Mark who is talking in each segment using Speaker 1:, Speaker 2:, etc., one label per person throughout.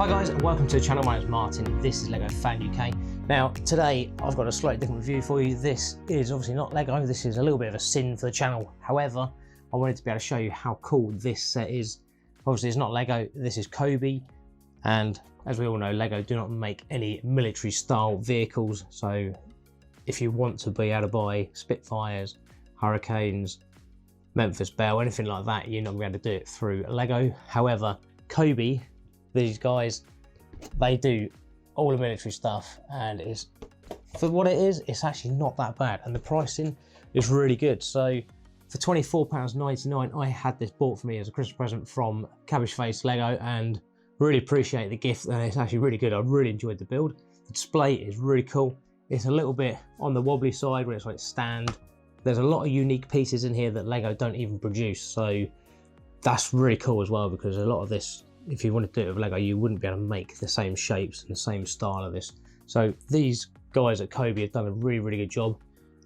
Speaker 1: Hi guys, and welcome to the channel. My name is Martin. This is Lego Fan UK. Now today I've got a slightly different review for you. This is obviously not Lego. This is a little bit of a sin for the channel. However, I wanted to be able to show you how cool this set is. Obviously it's not Lego. This is COBI, and as we all know, Lego do not make any military style vehicles. So if you want to be able to buy Spitfires, Hurricanes, Memphis Belle, anything like that, you're not going to be able to do it through Lego. However, COBI, these guys, they do all the military stuff, and it's, for what it is, it's actually not that bad, and the pricing is really good. So for £24.99, I had this bought for me as a Christmas present from Cabbage Face Lego, and really appreciate the gift, and it's actually really good. I really enjoyed the build. The display is really cool. It's a little bit on the wobbly side where it's like stand. There's a lot of unique pieces in here that Lego don't even produce, so that's really cool as well, because a lot of this, if you wanted to do it with Lego, you wouldn't be able to make the same shapes and the same style of this. So these guys at COBI have done a really, really good job.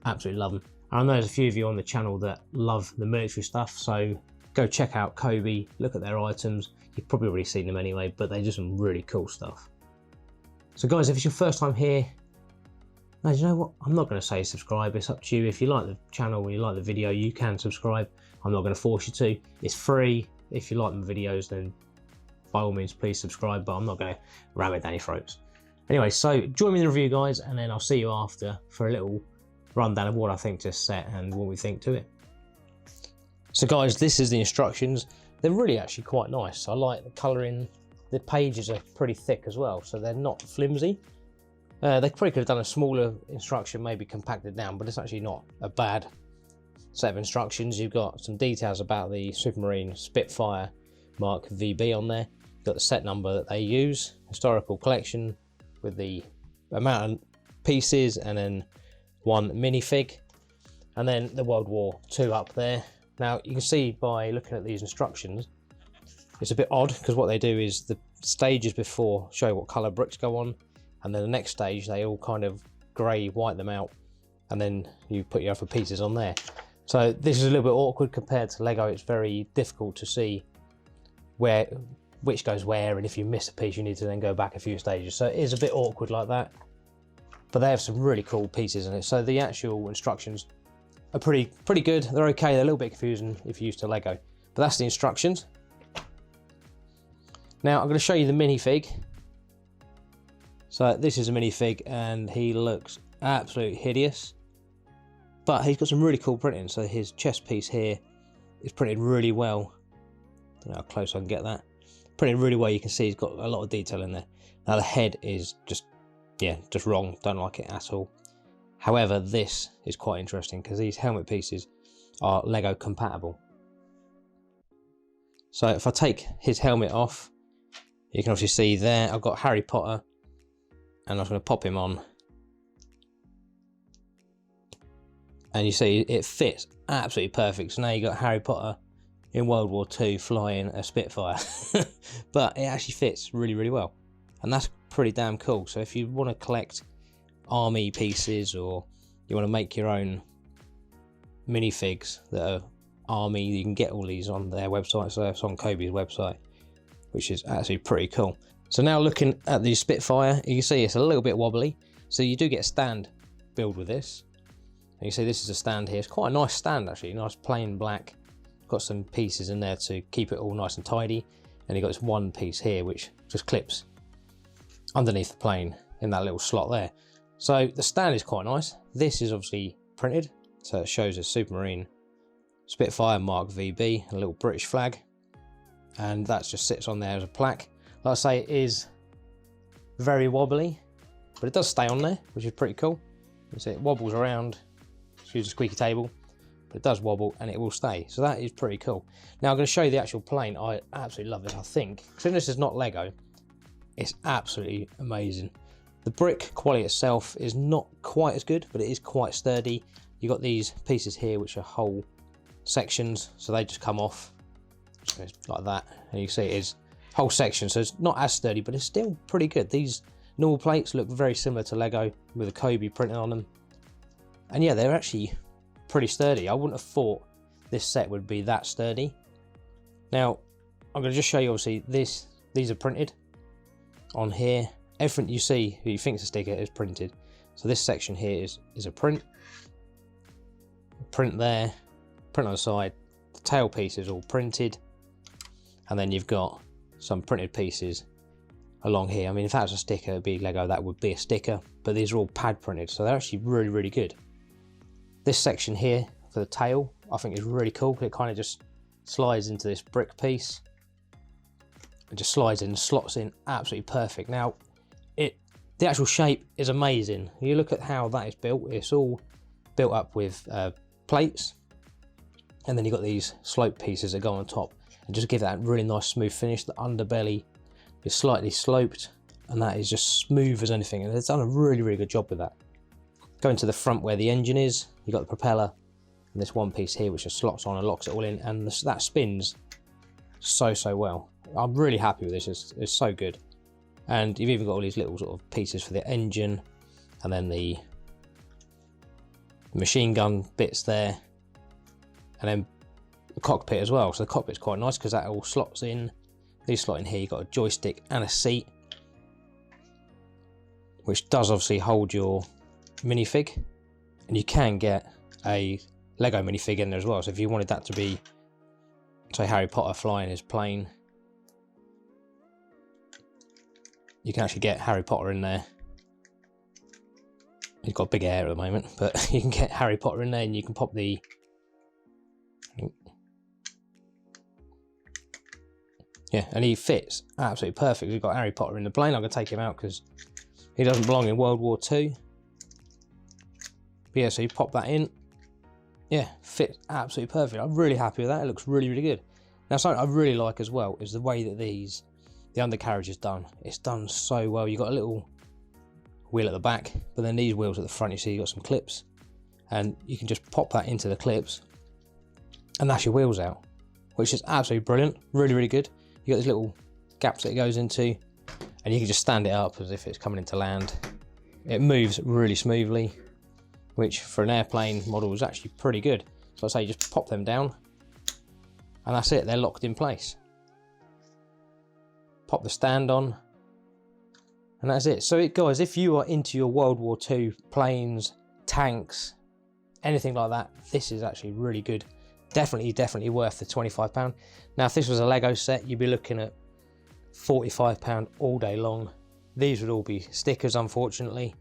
Speaker 1: Absolutely love them. And I know there's a few of you on the channel that love the military stuff, so go check out COBI, look at their items. You've probably already seen them anyway, but they do some really cool stuff. So guys, if it's your first time here, now, you know what? I'm not going to say subscribe. It's up to you. If you like the channel and you like the video, you can subscribe. I'm not going to force you to. It's free. If you like the videos, then by all means, please subscribe, but I'm not going to ram it down your throats. Anyway, so join me in the review, guys, and then I'll see you after for a little rundown of what I think to this set and what we think to it. So guys, this is the instructions. They're really actually quite nice. I like the colouring. The pages are pretty thick as well, so they're not flimsy. They probably could have done a smaller instruction, maybe compacted down, but it's actually not a bad set of instructions. You've got some details about the Supermarine Spitfire Mark VB on there. You've got the set number that they use, historical collection with the amount of pieces, and then one minifig, and then the World War II up there. Now you can see by looking at these instructions, it's a bit odd because what they do is the stages before show what colour bricks go on, and then the next stage they all kind of grey white them out, and then you put your other pieces on there. So this is a little bit awkward compared to Lego. It's very difficult to see which goes where, and if you miss a piece you need to then go back a few stages. So it is a bit awkward like that, but they have some really cool pieces in it. So the actual instructions are pretty good. They're okay. They're a little bit confusing if you're used to Lego, but that's the instructions. Now I'm going to show you the minifig. So this is a minifig, and he looks absolutely hideous, but he's got some really cool printing. So his chest piece here is printed really well. Don't know how close I can get that. Printed really well. You can see he's got a lot of detail in there. Now the head is just wrong. Don't like it at all. However, this is quite interesting because these helmet pieces are Lego compatible. So if I take his helmet off, you can obviously see there I've got Harry Potter, and I'm going to pop him on, and you see it fits absolutely perfect. So now you got Harry Potter in World War II flying a Spitfire, but it actually fits really, really well, and that's pretty damn cool. So if you want to collect army pieces, or you want to make your own minifigs that are army, you can get all these on their website. So it's on COBI's website, which is actually pretty cool. So now looking at the Spitfire, you can see it's a little bit wobbly. So you do get a stand build with this. And you see this is a stand here. It's quite a nice stand actually, nice plain black. Got some pieces in there to keep it all nice and tidy. And you've got this one piece here which just clips underneath the plane in that little slot there. So the stand is quite nice. This is obviously printed. So it shows a Supermarine Spitfire Mark VB, a little British flag. And that just sits on there as a plaque. Like I say, it is very wobbly, but it does stay on there, which is pretty cool. You see it wobbles around. Use a squeaky table, but it does wobble and it will stay. So that is pretty cool. Now I'm going to show you the actual plane. I absolutely love this. I think, considering this is not Lego, it's absolutely amazing. The brick quality itself is not quite as good, but it is quite sturdy. You've got these pieces here which are whole sections, so they just come off like that, and you see it is whole section, so it's not as sturdy, but it's still pretty good. These normal plates look very similar to Lego with a COBI printing on them, and yeah, they're actually pretty sturdy. I wouldn't have thought this set would be that sturdy. Now I'm going to just show you, obviously these are printed, on here. Everything you see, who you think is a sticker, is printed. So this section here is a print there, print on the side. The tail piece is all printed, and then you've got some printed pieces along here. I mean, if that was a sticker, it'd be Lego, that would be a sticker, but these are all pad printed, so they're actually really, really good. This section here for the tail, I think is really cool, because it kind of just slides into this brick piece. It just slides in, slots in absolutely perfect. Now, the actual shape is amazing. You look at how that is built, it's all built up with plates, and then you've got these slope pieces that go on top, and just give that really nice smooth finish. The underbelly is slightly sloped, and that is just smooth as anything, and it's done a really, really good job with that. Going to the front where the engine is, you've got the propeller, and this one piece here which just slots on and locks it all in, and that spins so well. I'm really happy with this, it's so good. And you've even got all these little sort of pieces for the engine, and then the machine gun bits there, and then the cockpit as well. So the cockpit's quite nice because that all slots in. These slot in here, you've got a joystick and a seat, which does obviously hold your minifig, and you can get a Lego minifig in there as well. So if you wanted that to be, say, Harry Potter flying his plane, you can actually get Harry Potter in there. He's got big hair at the moment, but you can get Harry Potter in there, and you can pop the and he fits absolutely perfect. We've got Harry Potter in the plane. I'm going to take him out because he doesn't belong in World War II. But yeah, so you pop that in. Yeah, fits absolutely perfect. I'm really happy with that. It looks really, really good. Now, something I really like as well is the way that the undercarriage is done. It's done so well. You've got a little wheel at the back, but then these wheels at the front, you see you've got some clips, and you can just pop that into the clips, and that's your wheels out, which is absolutely brilliant. Really, really good. You got these little gaps that it goes into, and you can just stand it up as if it's coming into land. It moves really smoothly, which for an airplane model is actually pretty good. So I say just pop them down, and that's it. They're locked in place. Pop the stand on, and that's it. So guys, if you are into your World War II planes, tanks, anything like that, this is actually really good. Definitely worth the £25. Now, if this was a Lego set, you'd be looking at £45 all day long. These would all be stickers, unfortunately.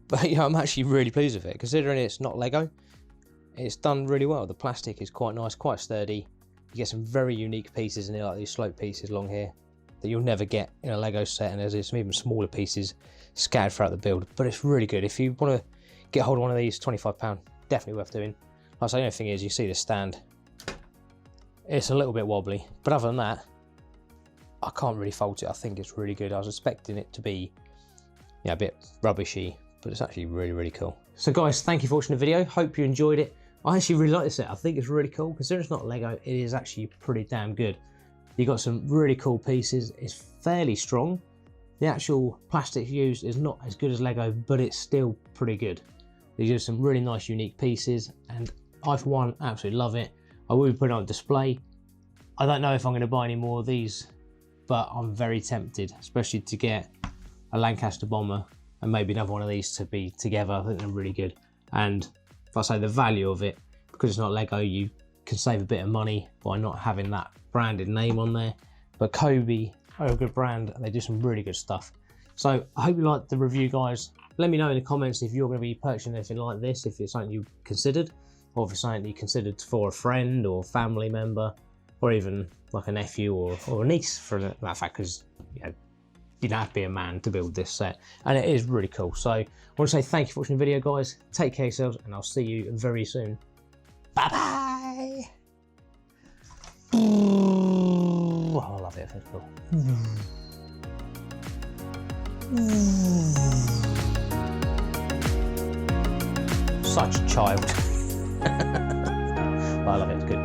Speaker 1: But yeah, I'm actually really pleased with it, considering it's not Lego. It's done really well. The plastic is quite nice, quite sturdy. You get some very unique pieces in here, like these slope pieces along here, that you'll never get in a Lego set, and there's some even smaller pieces scattered throughout the build. But it's really good. If you want to get hold of one of these, £25, definitely worth doing. Like I say, the only thing is, you see the stand, it's a little bit wobbly, but other than that, I can't really fault it. I think it's really good. I was expecting it to be, a bit rubbishy, but it's actually really, really cool. So guys, thank you for watching the video. Hope you enjoyed it. I actually really like this set. I think it's really cool. Considering it's not Lego, it is actually pretty damn good. You got some really cool pieces. It's fairly strong. The actual plastic used is not as good as Lego, but it's still pretty good. They use some really nice, unique pieces, and I, for one, absolutely love it. I will be putting it on display. I don't know if I'm going to buy any more of these, but I'm very tempted, especially to get a Lancaster bomber and maybe another one of these to be together. I think they're really good. And if I say the value of it, because it's not Lego, you can save a bit of money by not having that branded name on there. But COBI are a good brand, and they do some really good stuff. So I hope you liked the review, guys. Let me know in the comments if you're going to be purchasing anything like this, if it's something you considered, or if it's something you considered for a friend or family member, or even like a nephew or a niece, for that fact, because you don't have to be a man to build this set, and it is really cool. So I want to say thank you for watching the video, guys. Take care of yourselves, and I'll see you very soon. Bye bye. Oh, I love it. It's cool. Such a child. But I love it. It's good.